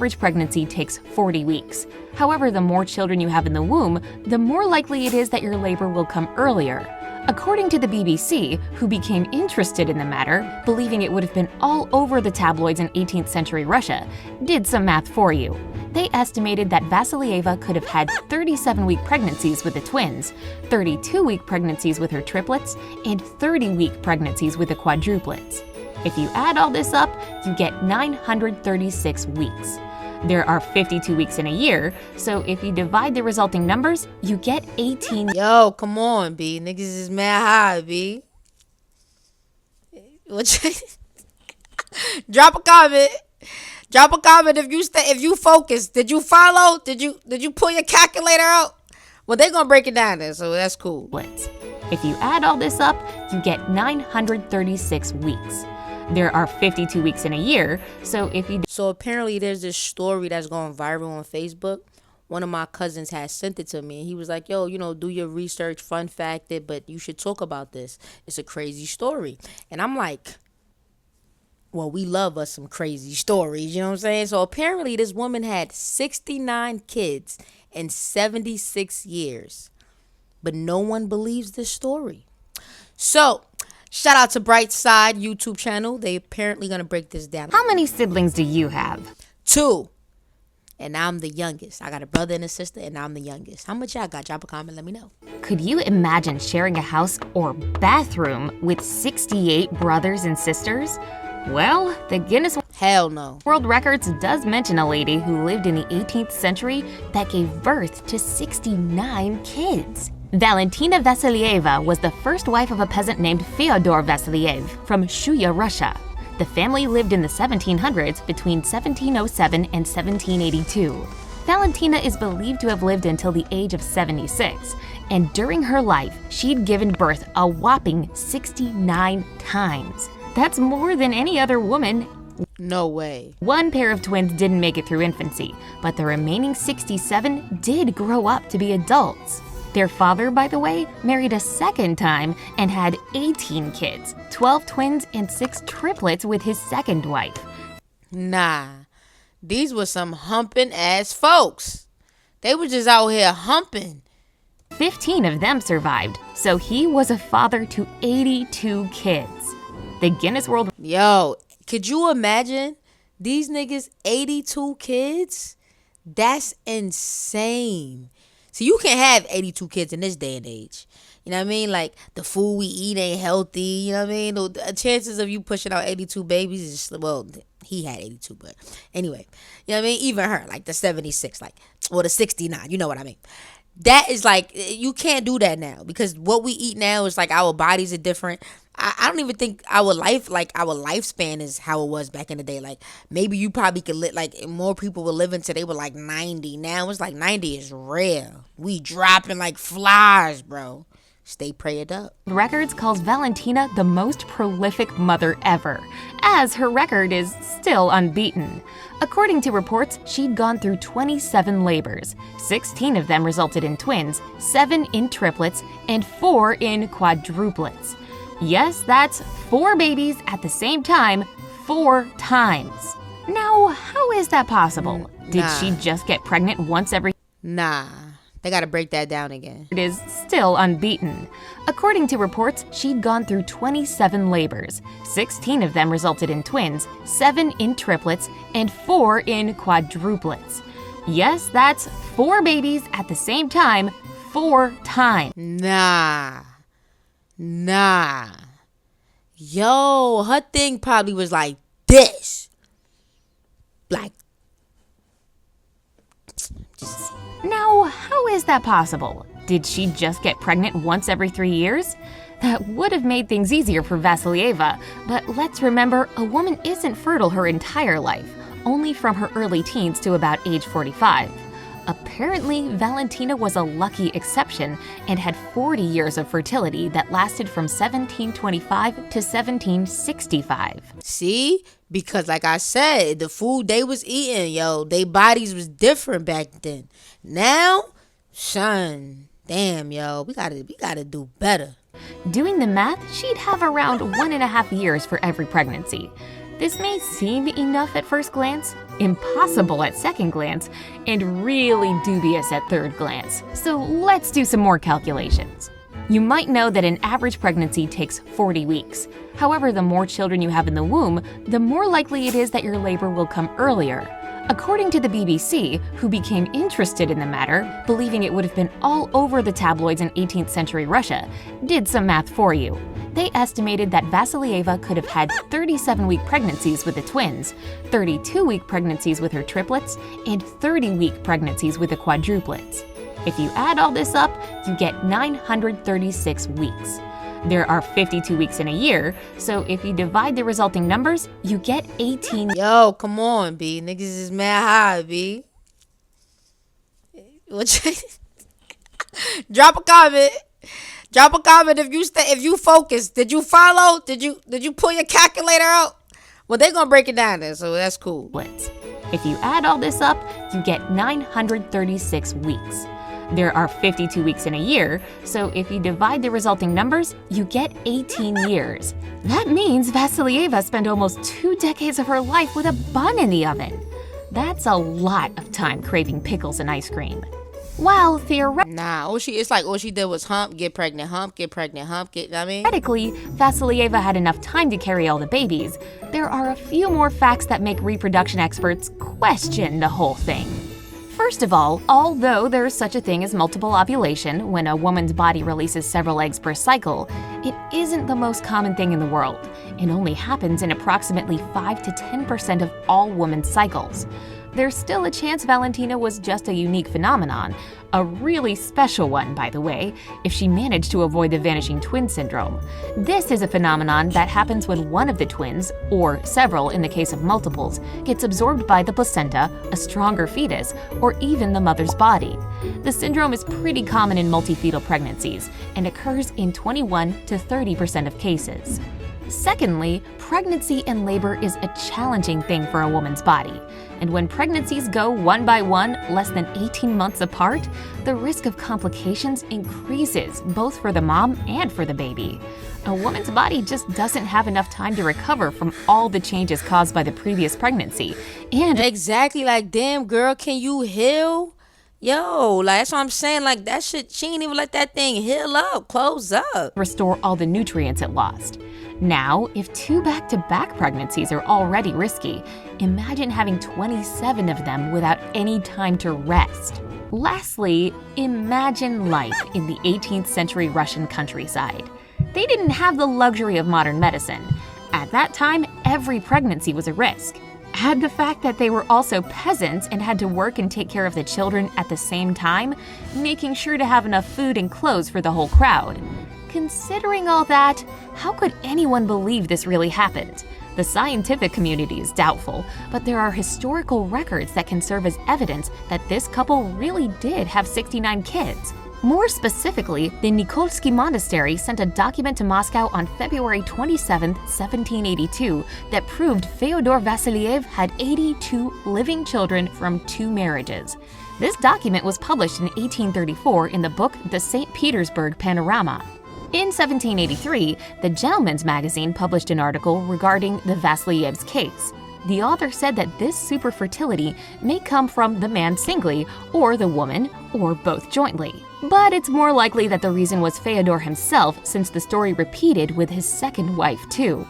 average pregnancy takes 40 weeks. However, the more children you have in the womb, the more likely it is that your labor will come earlier. According to the BBC, who became interested in the matter, believing it would have been all over the tabloids in 18th century Russia, did some math for you. They estimated that Vasilyeva could have had 37-week pregnancies with the twins, 32-week pregnancies with her triplets, and 30-week pregnancies with the quadruplets. If you add all this up, you get 936 weeks. There are 52 weeks in a year, so if you divide the resulting numbers, you get 18. Yo, come on, B. Niggas is mad high, B. Drop a comment. Drop a comment if you focus. Did you follow? Did you pull your calculator out? Well, they're gonna break it down there, so that's cool. If you add all this up, you get 936 weeks. There are 52 weeks in a year, so apparently there's this story that's going viral on Facebook. One of my cousins had sent it to me, and he was like, yo, do your research, fun fact it, but you should talk about this. It's a crazy story. And I'm like, well, we love us some crazy stories, you know what I'm saying? So apparently this woman had 69 kids in 76 years, but no one believes this story. So shout out to Brightside YouTube channel. They apparently gonna break this down. How many siblings do you have? 2. And I'm the youngest. I got a brother and a sister, and I'm the youngest. How much y'all got? Drop a comment, let me know. Could you imagine sharing a house or bathroom with 68 brothers and sisters? Well, the Guinness Hell no. World Records does mention a lady who lived in the 18th century that gave birth to 69 kids. Valentina Vasilyeva was the first wife of a peasant named Fyodor Vasilyev from Shuya, Russia. The family lived in the 1700s between 1707 and 1782. Valentina is believed to have lived until the age of 76, and during her life, she'd given birth a whopping 69 times. That's more than any other woman. No way. One pair of twins didn't make it through infancy, but the remaining 67 did grow up to be adults. Their father, by the way, married a second time and had 18 kids, 12 twins and 6 triplets with his second wife. Nah, these were some humping ass folks. They were just out here humping. 15 of them survived, so he was a father to 82 kids. The Guinness World... Yo, could you imagine these niggas 82 kids? That's insane. So you can't have 82 kids in this day and age. You know what I mean? Like, the food we eat ain't healthy. You know what I mean? The chances of you pushing out 82 babies is, well, he had 82, but anyway. You know what I mean? Even her, like the 76, or the 69. You know what I mean? That is like, you can't do that now, because what we eat now is like, our bodies are different. I don't even think our lifespan is how it was back in the day. Like, maybe you probably could live, like, more people were living till they were like 90. Now it's like 90 is rare. We dropping like flies, bro. Stay prayed up. Records calls Valentina the most prolific mother ever, as her record is still unbeaten. According to reports, she'd gone through 27 labors. 16 of them resulted in twins, 7 in triplets, and 4 in quadruplets. Yes, that's 4 babies at the same time, 4 times. Now, how is that possible? Did she just get pregnant once every... Nah, they gotta break that down again. It is still unbeaten. According to reports, she'd gone through 27 labors. 16 of them resulted in twins, 7 in triplets, and 4 in quadruplets. Yes, that's 4 babies at the same time, 4 times. Nah. Yo, her thing probably was like this. Like. Now, how is that possible? Did she just get pregnant once every 3 years? That would have made things easier for Vasilyeva, but let's remember, a woman isn't fertile her entire life, only from her early teens to about age 45. Apparently, Valentina was a lucky exception and had 40 years of fertility that lasted from 1725 to 1765. See? Because like I said, the food they was eating, yo, their bodies was different back then. Now, son, damn, yo, we gotta do better. Doing the math, she'd have around 1.5 years for every pregnancy. This may seem enough at first glance, impossible at second glance, and really dubious at third glance. So let's do some more calculations. You might know that an average pregnancy takes 40 weeks. However, the more children you have in the womb, the more likely it is that your labor will come earlier. According to the BBC, who became interested in the matter, believing it would have been all over the tabloids in 18th century Russia, did some math for you. They estimated that Vasilieva could have had 37-week pregnancies with the twins, 32-week pregnancies with her triplets, and 30-week pregnancies with the quadruplets. If you add all this up, you get 936 weeks. There are 52 weeks in a year, so if you divide the resulting numbers, you get 18. Yo, come on, B. Niggas is mad high, B. Drop a comment. Drop a comment if you focus. Did you follow? Did you pull your calculator out? Well, they're gonna break it down there, so that's cool. If you add all this up, you get 936 weeks. There are 52 weeks in a year, so if you divide the resulting numbers, you get 18 years. That means Vasilieva spent almost 2 decades of her life with a bun in the oven. That's a lot of time craving pickles and ice cream. While it's like all she did was hump, get pregnant, hump, get pregnant, hump, get, I mean. Theoretically, Vasilieva had enough time to carry all the babies, there are a few more facts that make reproduction experts question the whole thing. First of all, although there is such a thing as multiple ovulation, when a woman's body releases several eggs per cycle, it isn't the most common thing in the world. It only happens in approximately 5 to 10% of all women's cycles. There's still a chance Valentina was just a unique phenomenon, a really special one, by the way, if she managed to avoid the vanishing twin syndrome. This is a phenomenon that happens when one of the twins, or several in the case of multiples, gets absorbed by the placenta, a stronger fetus, or even the mother's body. The syndrome is pretty common in multifetal pregnancies and occurs in 21 to 30% of cases. Secondly, pregnancy and labor is a challenging thing for a woman's body. And when pregnancies go one by one, less than 18 months apart, the risk of complications increases, both for the mom and for the baby. A woman's body just doesn't have enough time to recover from all the changes caused by the previous pregnancy. And exactly, like, damn, girl, can you heal? Yo, like, that's what I'm saying. Like, that shit, she ain't even let that thing heal up, close up. Restore all the nutrients it lost. Now, if 2 back-to-back pregnancies are already risky, imagine having 27 of them without any time to rest. Lastly, imagine life in the 18th century Russian countryside. They didn't have the luxury of modern medicine. At that time, every pregnancy was a risk. Add the fact that they were also peasants and had to work and take care of the children at the same time, making sure to have enough food and clothes for the whole crowd. Considering all that, how could anyone believe this really happened? The scientific community is doubtful, but there are historical records that can serve as evidence that this couple really did have 69 kids. More specifically, the Nikolsky Monastery sent a document to Moscow on February 27, 1782, that proved Fyodor Vasiliev had 82 living children from 2 marriages. This document was published in 1834 in the book The St. Petersburg Panorama. In 1783, the Gentleman's Magazine published an article regarding the Vasilievs' case. The author said that this superfertility may come from the man singly, or the woman, or both jointly. But it's more likely that the reason was Fyodor himself, since the story repeated with his second wife too.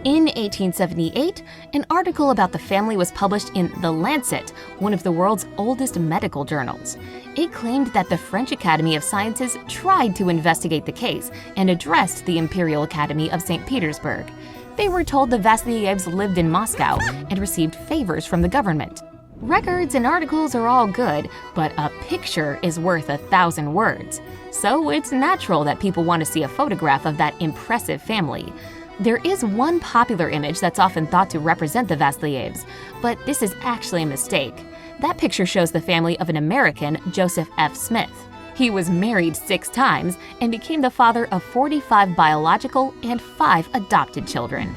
In 1878, an article about the family was published in The Lancet, one of the world's oldest medical journals. It claimed that the French Academy of Sciences tried to investigate the case and addressed the Imperial Academy of St. Petersburg. They were told the Vasilievs lived in Moscow and received favors from the government. Records and articles are all good, but a picture is worth 1,000 words. So it's natural that people want to see a photograph of that impressive family. There is one popular image that's often thought to represent the Vasilievs, but this is actually a mistake. That picture shows the family of an American, Joseph F. Smith. He was married 6 times and became the father of 45 biological and 5 adopted children.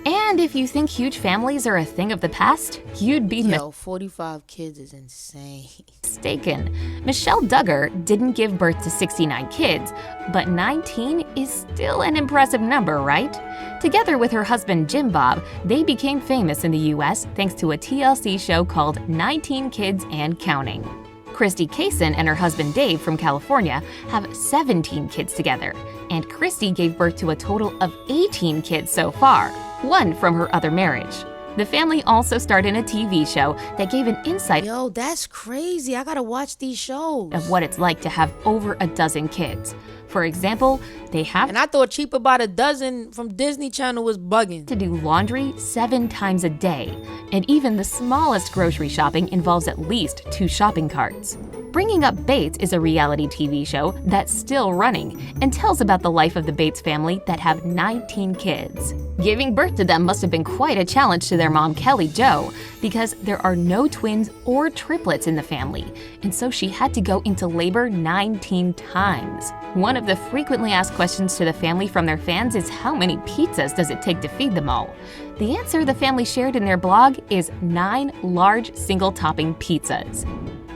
And if you think huge families are a thing of the past, you'd be Yo, 45 kids is insane. mistaken. Michelle Duggar didn't give birth to 69 kids, but 19 is still an impressive number, right? Together with her husband Jim Bob, they became famous in the US thanks to a TLC show called 19 Kids and Counting. Christy Kaysen and her husband Dave from California have 17 kids together, and Christy gave birth to a total of 18 kids so far, one from her other marriage. The family also starred in a TV show that gave an insight Yo, that's crazy. I gotta watch these shows. of what it's like to have over a dozen kids. For example, they have And I thought Cheap About a Dozen from Disney Channel was bugging. to do laundry 7 times a day, and even the smallest grocery shopping involves at least 2 shopping carts. Bringing Up Bates is a reality TV show that's still running and tells about the life of the Bates family that have 19 kids. Giving birth to them must have been quite a challenge to their mom, Kelly Jo, because there are no twins or triplets in the family, and so she had to go into labor 19 times. One of the frequently asked questions to the family from their fans is how many pizzas does it take to feed them all? The answer the family shared in their blog is 9 large single-topping pizzas.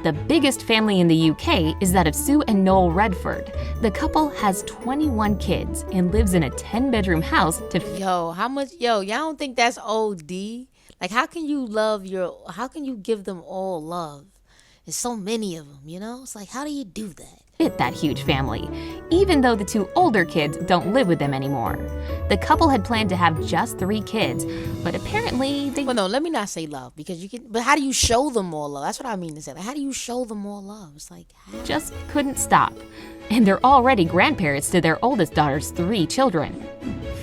The biggest family in the UK is that of Sue and Noel Redford. The couple has 21 kids and lives in a 10-bedroom house to Yo, how much? Yo, y'all don't think that's OD? Like, how can you give them all love? There's so many of them, you know? It's like, how do you do that? fit that huge family, even though the 2 older kids don't live with them anymore. The couple had planned to have just 3 kids, but apparently they Well, no, let me not say love, because you can. But how do you show them more love? That's what I mean to say. Like, how do you show them more love? It's like, how? just couldn't stop. And they're already grandparents to their oldest daughter's 3 children.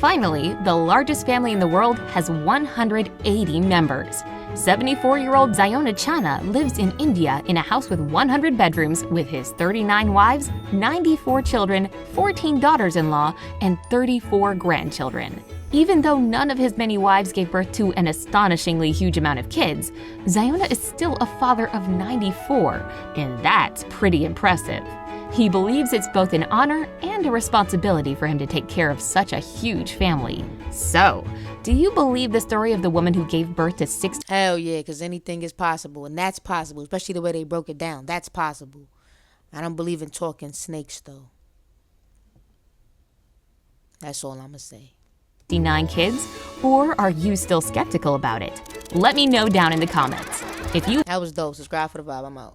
Finally, the largest family in the world has 180 members. 74-year-old Ziona Chana lives in India in a house with 100 bedrooms with his 39 wives, 94 children, 14 daughters-in-law, and 34 grandchildren. Even though none of his many wives gave birth to an astonishingly huge amount of kids, Ziona is still a father of 94, and that's pretty impressive. He believes it's both an honor and a responsibility for him to take care of such a huge family. So, do you believe the story of the woman who gave birth to 6 Hell yeah, because anything is possible, and that's possible, especially the way they broke it down. That's possible. I don't believe in talking snakes, though. That's all I'm going to say. 69 kids? Or are you still skeptical about it? Let me know down in the comments. If you That was dope. Subscribe for the vibe. I'm out.